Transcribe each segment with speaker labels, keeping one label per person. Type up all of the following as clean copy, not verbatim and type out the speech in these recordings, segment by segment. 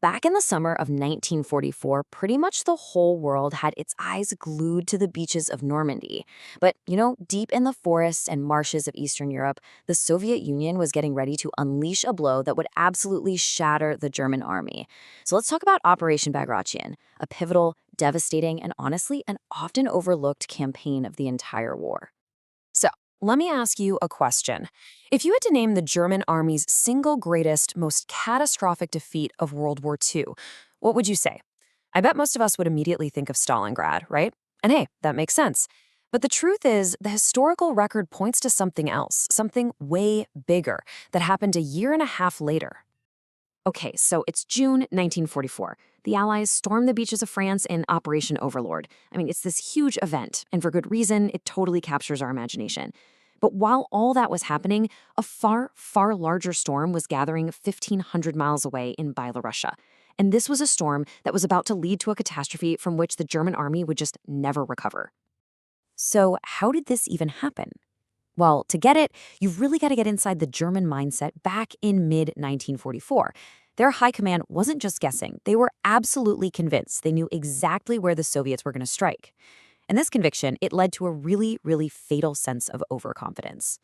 Speaker 1: Back in the summer of 1944, pretty much the whole world had its eyes glued to the beaches of Normandy. But, deep in the forests and marshes of Eastern Europe, the Soviet Union was getting ready to unleash a blow that would absolutely shatter the German army. So let's talk about Operation Bagration, a pivotal, devastating, and honestly, an often overlooked campaign of the entire war.
Speaker 2: So, let me ask you a question. If you had to name the German army's single greatest, most catastrophic defeat of World War II, what would you say? I bet most of us would immediately think of Stalingrad, right? And hey, that makes sense. But the truth is, the historical record points to something else, something way bigger, that happened a year and a half later. Okay, so it's June 1944. The Allies storm the beaches of France in Operation Overlord. It's this huge event, and for good reason, it totally captures our imagination. But while all that was happening, a far, far larger storm was gathering 1,500 miles away in Belarus. And this was a storm that was about to lead to a catastrophe from which the German army would just never recover. So how did this even happen? Well, to get it, you've really got to get inside the German mindset back in mid-1944. Their high command wasn't just guessing. They were absolutely convinced. They knew exactly where the Soviets were going to strike. And this conviction, it led to a really, really fatal sense of overconfidence.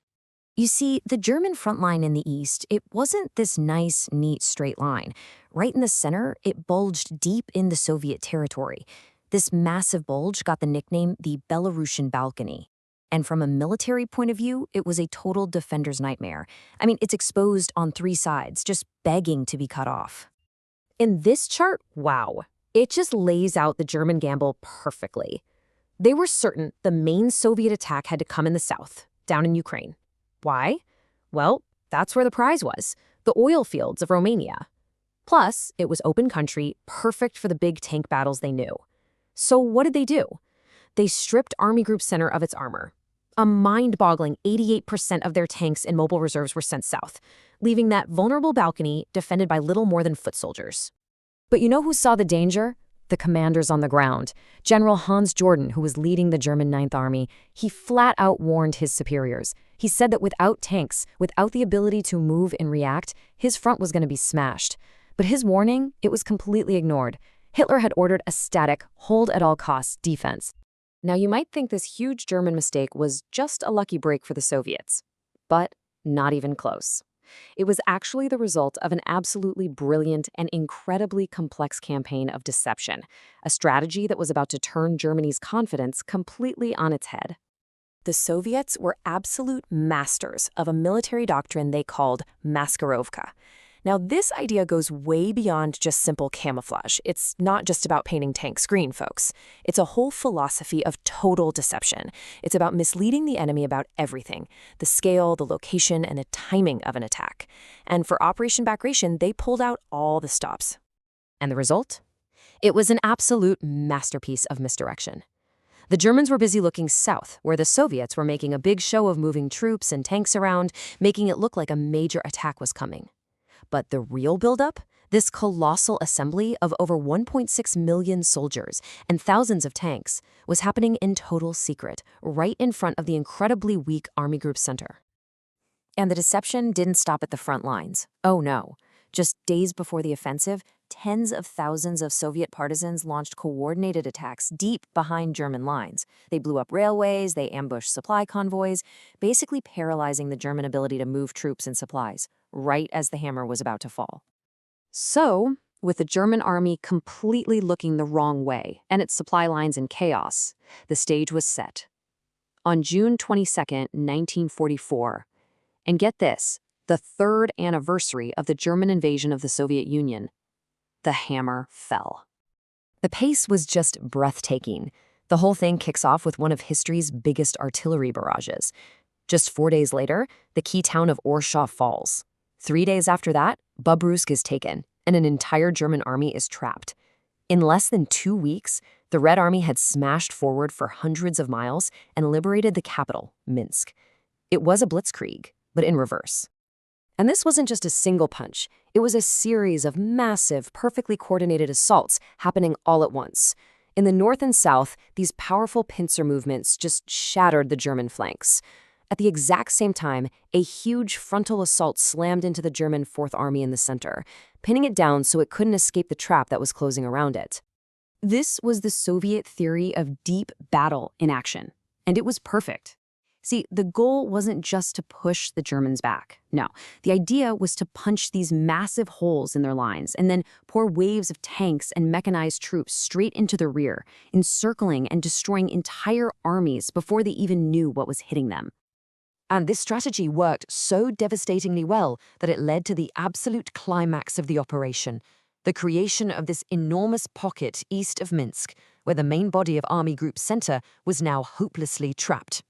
Speaker 2: You see, the German front line in the east, it wasn't this nice, neat, straight line. Right in the center, it bulged deep in the Soviet territory. This massive bulge got the nickname the Belarusian balcony. And from a military point of view, it was a total defender's nightmare. It's exposed on three sides, just begging to be cut off. In this chart, wow, it just lays out the German gamble perfectly. They were certain the main Soviet attack had to come in the south, down in Ukraine. Why? Well, that's where the prize was, the oil fields of Romania. Plus, it was open country, perfect for the big tank battles they knew. So what did they do? They stripped Army Group Center of its armor. A mind-boggling 88% of their tanks and mobile reserves were sent south, leaving that vulnerable balcony defended by little more than foot soldiers. But you know who saw the danger? The commanders on the ground. General Hans Jordan, who was leading the German Ninth Army, he flat out warned his superiors. He said that without tanks, without the ability to move and react, his front was going to be smashed. But his warning, it was completely ignored. Hitler had ordered a static, hold-at-all-costs defense. Now, you might think this huge German mistake was just a lucky break for the Soviets, but not even close. It was actually the result of an absolutely brilliant and incredibly complex campaign of deception, a strategy that was about to turn Germany's confidence completely on its head. The Soviets were absolute masters of a military doctrine they called maskirovka. Now, this idea goes way beyond just simple camouflage. It's not just about painting tanks green, folks. It's a whole philosophy of total deception. It's about misleading the enemy about everything, the scale, the location, and the timing of an attack. And for Operation Bagration, they pulled out all the stops. And the result? It was an absolute masterpiece of misdirection. The Germans were busy looking south, where the Soviets were making a big show of moving troops and tanks around, making it look like a major attack was coming. But the real buildup? This colossal assembly of over 1.6 million soldiers and thousands of tanks was happening in total secret, right in front of the incredibly weak Army Group Center. And the deception didn't stop at the front lines. Oh no. Just days before the offensive, tens of thousands of Soviet partisans launched coordinated attacks deep behind German lines. They blew up railways, they ambushed supply convoys, basically paralyzing the German ability to move troops and supplies, right as the hammer was about to fall. So, with the German army completely looking the wrong way and its supply lines in chaos, the stage was set. On June 22, 1944, and get this, the third anniversary of the German invasion of the Soviet Union, the hammer fell. The pace was just breathtaking. The whole thing kicks off with one of history's biggest artillery barrages. Just 4 days later, the key town of Orshaw falls. 3 days after that, Bobruisk is taken, and an entire German army is trapped. In less than 2 weeks, the Red Army had smashed forward for hundreds of miles and liberated the capital, Minsk. It was a blitzkrieg, but in reverse. And this wasn't just a single punch. It was a series of massive, perfectly coordinated assaults happening all at once. In the north and south, these powerful pincer movements just shattered the German flanks. At the exact same time, a huge frontal assault slammed into the German Fourth Army in the center, pinning it down so it couldn't escape the trap that was closing around it. This was the Soviet theory of deep battle in action, and it was perfect. See, the goal wasn't just to push the Germans back. No, the idea was to punch these massive holes in their lines and then pour waves of tanks and mechanized troops straight into the rear, encircling and destroying entire armies before they even knew what was hitting them. And this strategy worked so devastatingly well that it led to the absolute climax of the operation, the creation of this enormous pocket east of Minsk, where the main body of Army Group Center was now hopelessly trapped.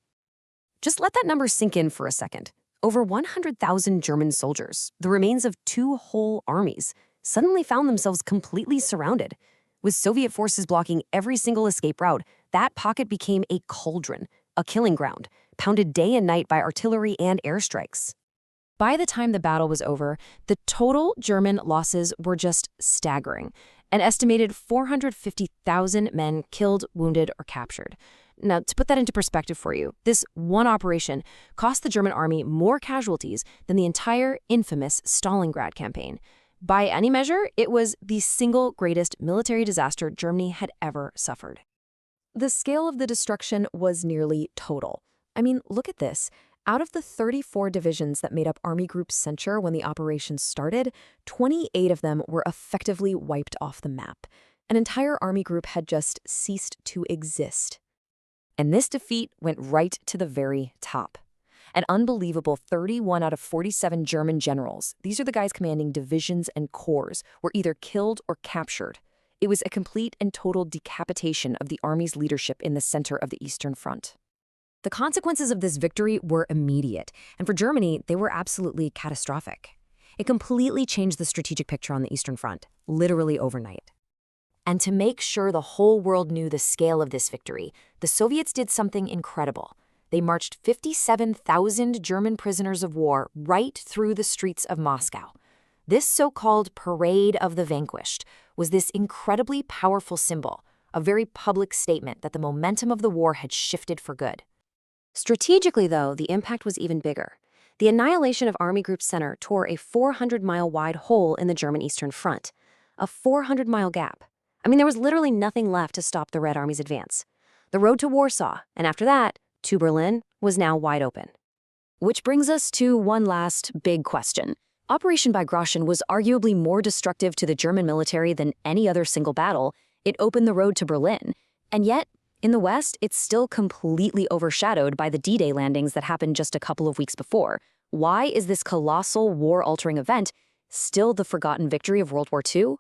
Speaker 2: Just let that number sink in for a second. Over 100,000 German soldiers, the remains of 2 whole armies, suddenly found themselves completely surrounded. With Soviet forces blocking every single escape route, that pocket became a cauldron, a killing ground, pounded day and night by artillery and airstrikes. By the time the battle was over, the total German losses were just staggering. An estimated 450,000 men killed, wounded, or captured. Now, to put that into perspective for you, this one operation cost the German army more casualties than the entire infamous Stalingrad campaign. By any measure, it was the single greatest military disaster Germany had ever suffered. The scale of the destruction was nearly total. I mean, look at this. Out of the 34 divisions that made up Army Group Center when the operation started, 28 of them were effectively wiped off the map. An entire army group had just ceased to exist. And this defeat went right to the very top. An unbelievable 31 out of 47 German generals, these are the guys commanding divisions and corps, were either killed or captured. It was a complete and total decapitation of the army's leadership in the center of the Eastern Front. The consequences of this victory were immediate, and for Germany, they were absolutely catastrophic. It completely changed the strategic picture on the Eastern Front, literally overnight. And to make sure the whole world knew the scale of this victory, the Soviets did something incredible. They marched 57,000 German prisoners of war right through the streets of Moscow. This so-called Parade of the Vanquished was this incredibly powerful symbol, a very public statement that the momentum of the war had shifted for good. Strategically, though, the impact was even bigger. The annihilation of Army Group Center tore a 400-mile-wide hole in the German Eastern Front, a 400-mile gap. I mean, there was literally nothing left to stop the Red Army's advance. The road to Warsaw, and after that, to Berlin, was now wide open. Which brings us to one last big question. Operation Bagration was arguably more destructive to the German military than any other single battle. It opened the road to Berlin. And yet, in the West, it's still completely overshadowed by the D-Day landings that happened just a couple of weeks before. Why is this colossal war-altering event still the forgotten victory of World War II?